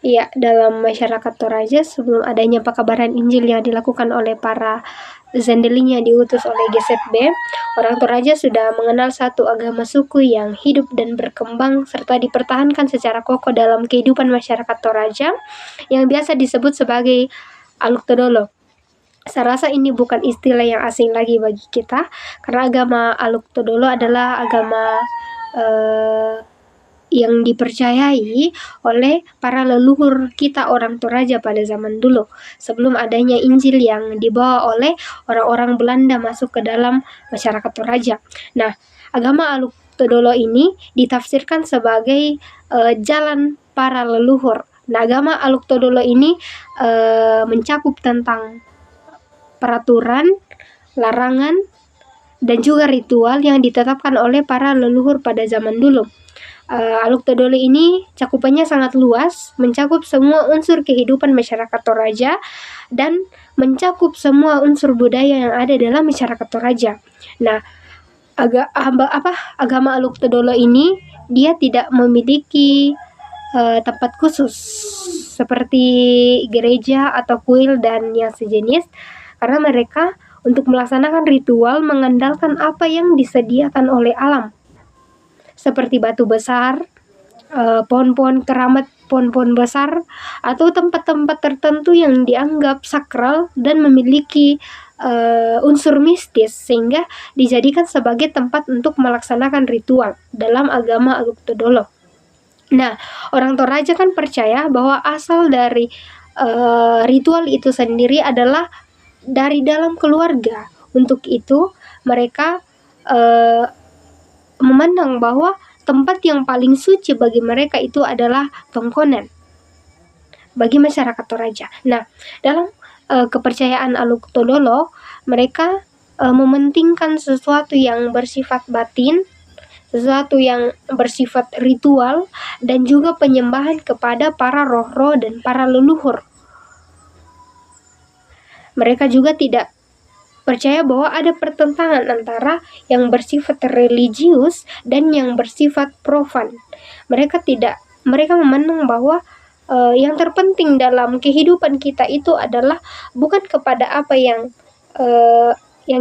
Iya, dalam masyarakat Toraja sebelum adanya pekabaran Injil yang dilakukan oleh para Zendeling yang diutus oleh GZB, orang Toraja sudah mengenal satu agama suku yang hidup dan berkembang serta dipertahankan secara kokoh dalam kehidupan masyarakat Toraja yang biasa disebut sebagai Aluk Todolo. Saya rasa ini bukan istilah yang asing lagi bagi kita, karena agama Aluk Todolo adalah agama yang dipercayai oleh para leluhur kita orang Toraja pada zaman dulu, sebelum adanya Injil yang dibawa oleh orang-orang Belanda masuk ke dalam masyarakat Toraja. Nah, agama Aluk Todolo ini ditafsirkan sebagai jalan para leluhur. Nah, agama Aluk Todolo ini mencakup tentang peraturan, larangan, dan juga ritual yang ditetapkan oleh para leluhur pada zaman dulu. Aluk Todolo ini cakupannya sangat luas, mencakup semua unsur kehidupan masyarakat Toraja dan mencakup semua unsur budaya yang ada dalam masyarakat Toraja. Nah, agama Aluk Todolo ini dia tidak memiliki tempat khusus seperti gereja atau kuil dan yang sejenis, karena mereka untuk melaksanakan ritual mengandalkan apa yang disediakan oleh alam, seperti batu besar, pohon-pohon keramat, pohon-pohon besar, atau tempat-tempat tertentu yang dianggap sakral dan memiliki unsur mistis, sehingga dijadikan sebagai tempat untuk melaksanakan ritual dalam agama Aluk Todolo. Nah, orang Toraja kan percaya bahwa asal dari ritual itu sendiri adalah dari dalam keluarga. Untuk itu mereka memandang bahwa tempat yang paling suci bagi mereka itu adalah Tongkonan bagi masyarakat Toraja. Nah, dalam kepercayaan Aluk Todolo, mereka mementingkan sesuatu yang bersifat batin, sesuatu yang bersifat ritual, dan juga penyembahan kepada para roh-roh dan para leluhur. Mereka juga tidak percaya bahwa ada pertentangan antara yang bersifat religius dan yang bersifat profan. Mereka memandang bahwa yang terpenting dalam kehidupan kita itu adalah bukan kepada apa yang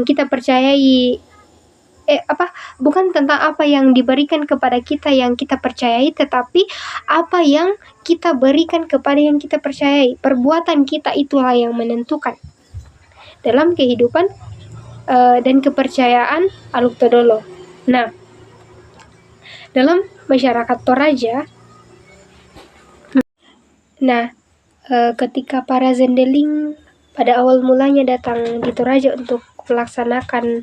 kita percayai, bukan tentang apa yang diberikan kepada kita yang kita percayai, tetapi apa yang kita berikan kepada yang kita percayai. Perbuatan kita itulah yang menentukan dalam kehidupan dan kepercayaan Aluk Todolo. Nah, dalam masyarakat Toraja, ketika para Zendeling pada awal mulanya datang di Toraja untuk melaksanakan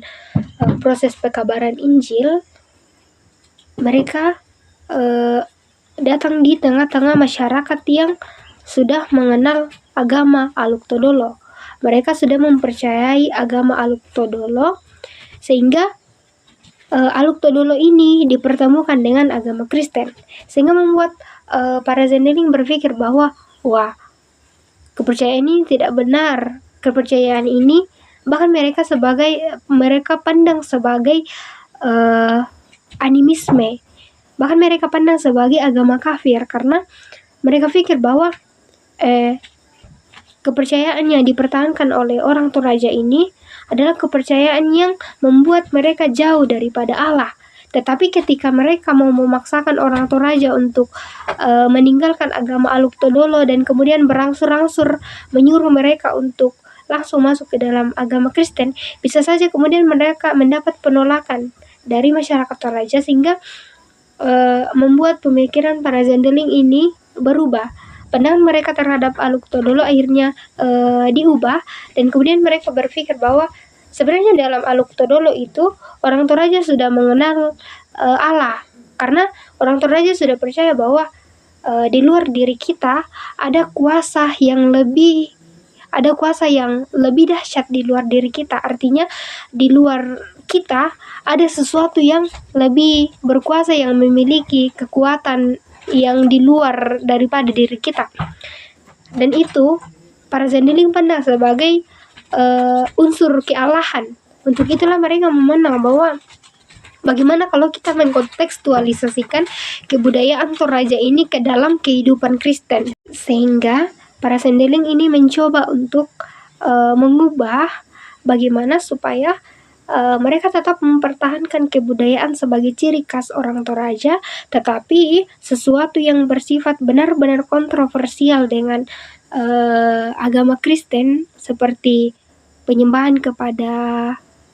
proses pekabaran Injil, mereka datang di tengah-tengah masyarakat yang sudah mengenal agama Aluk Todolo. Mereka sudah mempercayai agama Aluk Todolo, sehingga Aluk Todolo ini dipertemukan dengan agama Kristen, sehingga membuat para Zendeling berpikir bahwa kepercayaan ini tidak benar. Kepercayaan ini bahkan mereka pandang sebagai animisme, bahkan mereka pandang sebagai agama kafir, karena mereka pikir bahwa kepercayaan yang dipertahankan oleh orang Toraja ini adalah kepercayaan yang membuat mereka jauh daripada Allah. Tetapi ketika mereka mau memaksakan orang Toraja untuk meninggalkan agama Aluk Todolo dan kemudian berangsur-angsur menyuruh mereka untuk langsung masuk ke dalam agama Kristen, bisa saja kemudian mereka mendapat penolakan dari masyarakat Toraja, sehingga membuat pemikiran para Zendeling ini berubah. Pandangan mereka terhadap Aluk Todolo akhirnya diubah, dan kemudian mereka berpikir bahwa sebenarnya dalam Aluk Todolo itu orang Toraja sudah mengenal Allah, karena orang Toraja sudah percaya bahwa di luar diri kita ada kuasa yang lebih dahsyat di luar diri kita. Artinya di luar kita ada sesuatu yang lebih berkuasa, yang memiliki kekuatan yang di luar daripada diri kita, dan itu para Zendeling pandang sebagai unsur kealahan. Untuk itulah mereka memandang bahwa Bagaimana kalau kita mengkontekstualisasikan kebudayaan Toraja ini ke dalam kehidupan Kristen? Sehingga para sendeling ini mencoba untuk mengubah bagaimana supaya mereka tetap mempertahankan kebudayaan sebagai ciri khas orang Toraja, tetapi sesuatu yang bersifat benar-benar kontroversial dengan agama Kristen seperti penyembahan kepada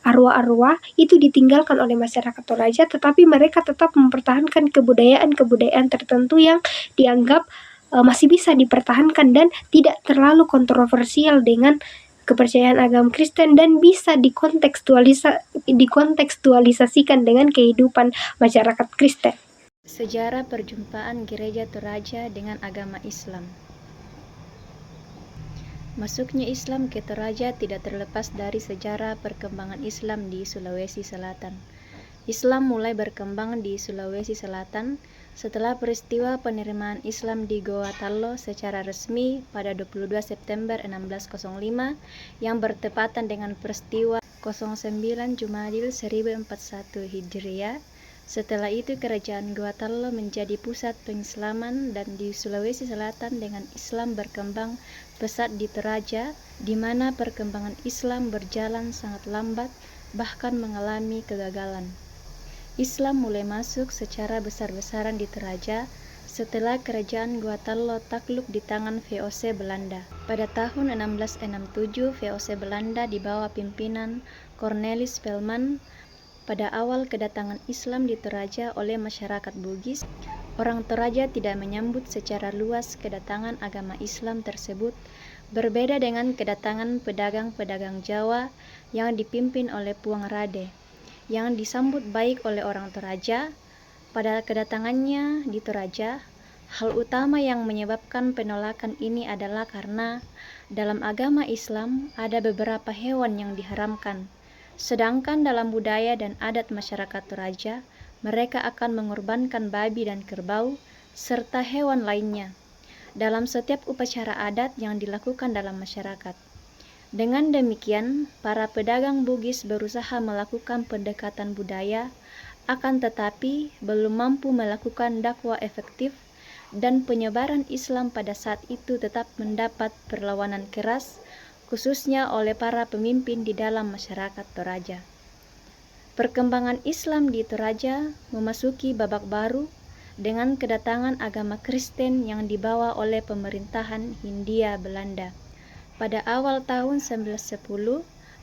arwah-arwah itu ditinggalkan oleh masyarakat Toraja, tetapi mereka tetap mempertahankan kebudayaan-kebudayaan tertentu yang dianggap masih bisa dipertahankan dan tidak terlalu kontroversial dengan kepercayaan agama Kristen dan bisa dikontekstualisasikan dengan kehidupan masyarakat Kristen. Sejarah perjumpaan Gereja Toraja dengan agama Islam. Masuknya Islam ke Toraja tidak terlepas dari sejarah perkembangan Islam di Sulawesi Selatan. Islam mulai berkembang di Sulawesi Selatan setelah peristiwa penerimaan Islam di Goa Tallo secara resmi pada 22 September 1605 yang bertepatan dengan peristiwa 09 Jumadil 1041 Hijriah. Setelah itu kerajaan Goa Tallo menjadi pusat pengislaman dan di Sulawesi Selatan dengan Islam berkembang pesat di Toraja, di mana perkembangan Islam berjalan sangat lambat, bahkan mengalami kegagalan. Islam mulai masuk secara besar-besaran di Toraja setelah kerajaan Goa Tallo takluk di tangan VOC Belanda. Pada tahun 1667, VOC Belanda di bawah pimpinan Cornelis Spelman pada awal kedatangan Islam di Toraja oleh masyarakat Bugis, orang Toraja tidak menyambut secara luas kedatangan agama Islam tersebut, berbeda dengan kedatangan pedagang-pedagang Jawa yang dipimpin oleh Puang Rade, yang disambut baik oleh orang Toraja. Pada kedatangannya di Toraja, hal utama yang menyebabkan penolakan ini adalah karena dalam agama Islam ada beberapa hewan yang diharamkan. Sedangkan dalam budaya dan adat masyarakat Toraja, mereka akan mengorbankan babi dan kerbau, serta hewan lainnya, dalam setiap upacara adat yang dilakukan dalam masyarakat. Dengan demikian, para pedagang Bugis berusaha melakukan pendekatan budaya, akan tetapi belum mampu melakukan dakwah efektif, dan penyebaran Islam pada saat itu tetap mendapat perlawanan keras, khususnya oleh para pemimpin di dalam masyarakat Toraja. Perkembangan Islam di Toraja memasuki babak baru dengan kedatangan agama Kristen yang dibawa oleh pemerintahan Hindia Belanda. Pada awal tahun 1910,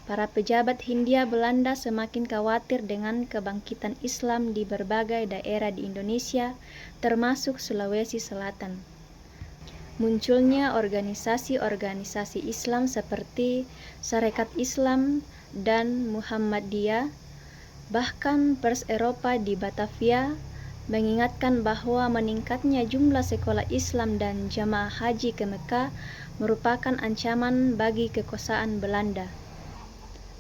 para pejabat Hindia Belanda semakin khawatir dengan kebangkitan Islam di berbagai daerah di Indonesia, termasuk Sulawesi Selatan. Munculnya organisasi-organisasi Islam seperti Sarekat Islam dan Muhammadiyah, bahkan Pers Eropa di Batavia, mengingatkan bahwa meningkatnya jumlah sekolah Islam dan jamaah haji ke Mekah merupakan ancaman bagi kekuasaan Belanda.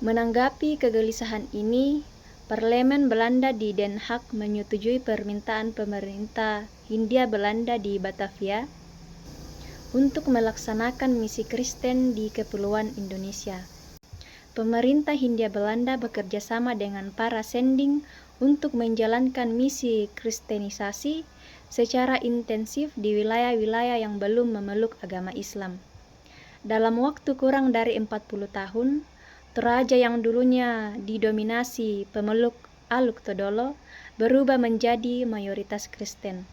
Menanggapi kegelisahan ini, Parlemen Belanda di Den Haag menyetujui permintaan pemerintah Hindia Belanda di Batavia untuk melaksanakan misi Kristen di Kepulauan Indonesia. Pemerintah Hindia Belanda bekerja sama dengan para sending untuk menjalankan misi kristenisasi secara intensif di wilayah-wilayah yang belum memeluk agama Islam. Dalam waktu kurang dari 40 tahun, Toraja yang dulunya didominasi pemeluk Aluk Todolo berubah menjadi mayoritas Kristen.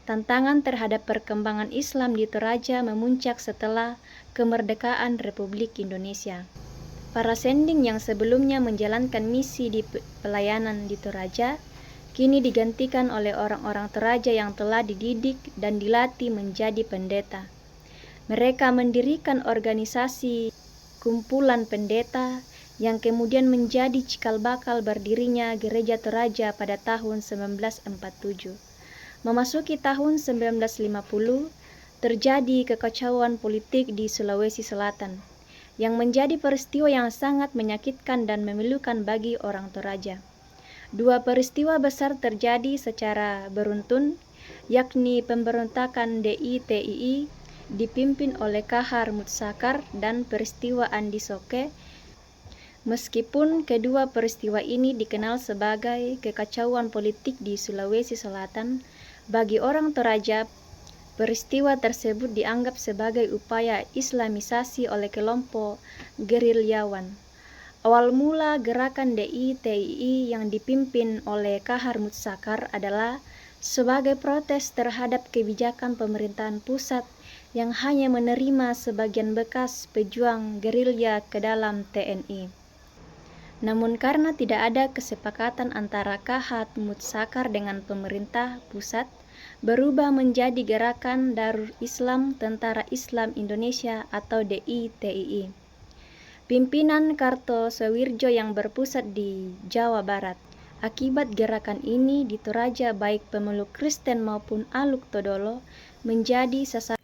Tantangan terhadap perkembangan Islam di Toraja memuncak setelah kemerdekaan Republik Indonesia. Para sending yang sebelumnya menjalankan misi di pelayanan di Toraja, kini digantikan oleh orang-orang Toraja yang telah dididik dan dilatih menjadi pendeta. Mereka mendirikan organisasi kumpulan pendeta yang kemudian menjadi cikal bakal berdirinya Gereja Toraja pada tahun 1947. Memasuki tahun 1950, terjadi kekacauan politik di Sulawesi Selatan, yang menjadi peristiwa yang sangat menyakitkan dan memilukan bagi orang Toraja. Dua peristiwa besar terjadi secara beruntun, yakni pemberontakan DITII dipimpin oleh Kahar Mutsakar dan peristiwa Andi Soke Meskipun kedua peristiwa ini dikenal sebagai kekacauan politik di Sulawesi Selatan, bagi orang Toraja, peristiwa tersebut dianggap sebagai upaya Islamisasi oleh kelompok gerilyawan. Awal mula gerakan DITII yang dipimpin oleh Kahar Mutsakar adalah sebagai protes terhadap kebijakan pemerintahan pusat yang hanya menerima sebagian bekas pejuang gerilya ke dalam TNI. Namun karena tidak ada kesepakatan antara Kahar Mutsakar dengan pemerintah pusat, berubah menjadi Gerakan Darul Islam Tentara Islam Indonesia atau DITII. Pimpinan Kartosoewirjo yang berpusat di Jawa Barat. Akibat gerakan ini di Toraja baik pemeluk Kristen maupun Aluk Todolo menjadi sasaran.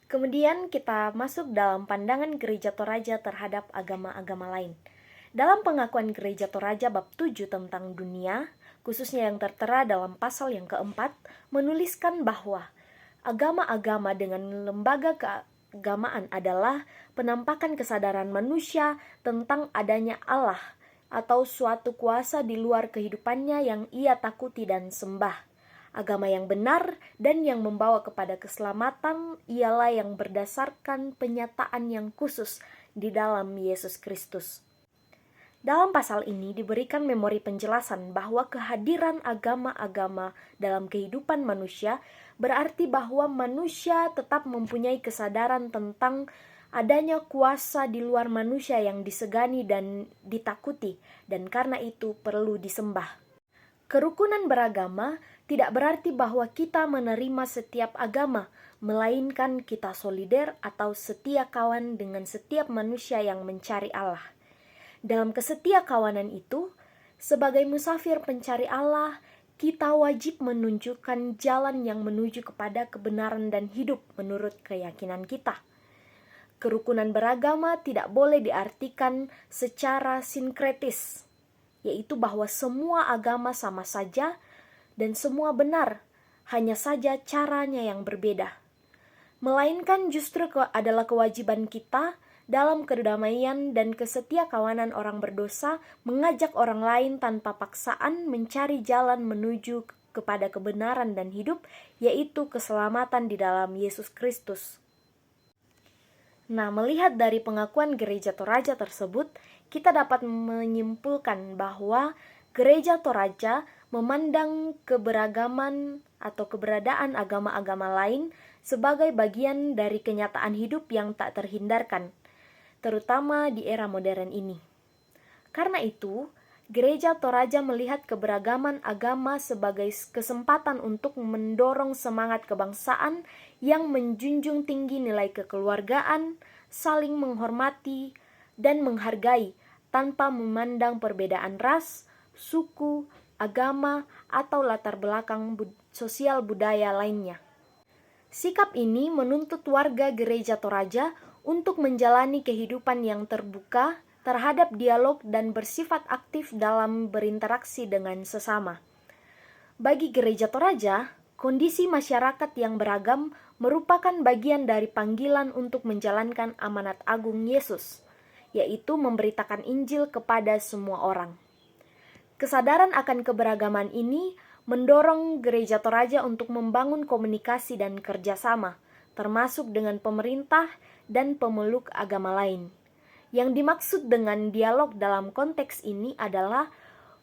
Kemudian kita masuk dalam pandangan Gereja Toraja terhadap agama-agama lain. Dalam pengakuan Gereja Toraja bab 7 tentang dunia, khususnya yang tertera dalam pasal yang keempat, menuliskan bahwa agama-agama dengan lembaga keagamaan adalah penampakan kesadaran manusia tentang adanya Allah atau suatu kuasa di luar kehidupannya yang ia takuti dan sembah. Agama yang benar dan yang membawa kepada keselamatan ialah yang berdasarkan penyataan yang khusus di dalam Yesus Kristus. Dalam pasal ini diberikan memori penjelasan bahwa kehadiran agama-agama dalam kehidupan manusia berarti bahwa manusia tetap mempunyai kesadaran tentang adanya kuasa di luar manusia yang disegani dan ditakuti, dan karena itu perlu disembah. Kerukunan beragama tidak berarti bahwa kita menerima setiap agama, melainkan kita solider atau setia kawan dengan setiap manusia yang mencari Allah. Dalam kesetia kawanan itu, sebagai musafir pencari Allah, kita wajib menunjukkan jalan yang menuju kepada kebenaran dan hidup menurut keyakinan kita. Kerukunan beragama tidak boleh diartikan secara sinkretis, yaitu bahwa semua agama sama saja dan semua benar, hanya saja caranya yang berbeda. Melainkan justru adalah kewajiban kita dalam kedamaian dan kesetia kawanan orang berdosa mengajak orang lain tanpa paksaan mencari jalan menuju kepada kebenaran dan hidup, yaitu keselamatan di dalam Yesus Kristus. Nah, melihat dari pengakuan Gereja Toraja tersebut, kita dapat menyimpulkan bahwa Gereja Toraja memandang keberagaman atau keberadaan agama-agama lain sebagai bagian dari kenyataan hidup yang tak terhindarkan, terutama di era modern ini. Karena itu, Gereja Toraja melihat keberagaman agama sebagai kesempatan untuk mendorong semangat kebangsaan yang menjunjung tinggi nilai kekeluargaan, saling menghormati, dan menghargai tanpa memandang perbedaan ras, suku, agama, atau latar belakang sosial budaya lainnya. Sikap ini menuntut warga Gereja Toraja untuk menjalani kehidupan yang terbuka terhadap dialog dan bersifat aktif dalam berinteraksi dengan sesama. Bagi Gereja Toraja, kondisi masyarakat yang beragam merupakan bagian dari panggilan untuk menjalankan amanat agung Yesus, yaitu memberitakan Injil kepada semua orang. Kesadaran akan keberagaman ini mendorong Gereja Toraja untuk membangun komunikasi dan kerjasama, termasuk dengan pemerintah dan pemeluk agama lain. Yang dimaksud dengan dialog dalam konteks ini adalah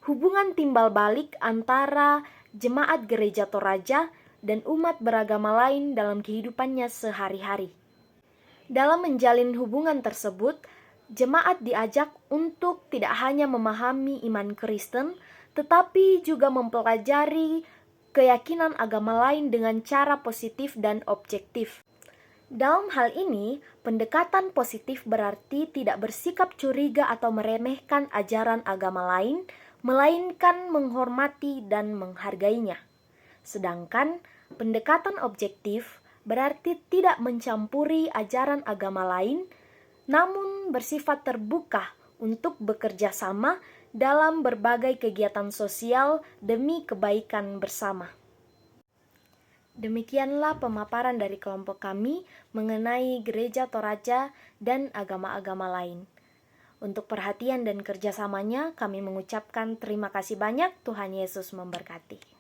hubungan timbal balik antara jemaat Gereja Toraja dan umat beragama lain dalam kehidupannya sehari-hari. Dalam menjalin hubungan tersebut, jemaat diajak untuk tidak hanya memahami iman Kristen, tetapi juga mempelajari keyakinan agama lain dengan cara positif dan objektif. Dalam hal ini, pendekatan positif berarti tidak bersikap curiga atau meremehkan ajaran agama lain, melainkan menghormati dan menghargainya. Sedangkan pendekatan objektif berarti tidak mencampuri ajaran agama lain, namun bersifat terbuka untuk bekerja sama dalam berbagai kegiatan sosial demi kebaikan bersama. Demikianlah pemaparan dari kelompok kami mengenai Gereja Toraja dan agama-agama lain. Untuk perhatian dan kerjasamanya, kami mengucapkan terima kasih banyak. Tuhan Yesus memberkati.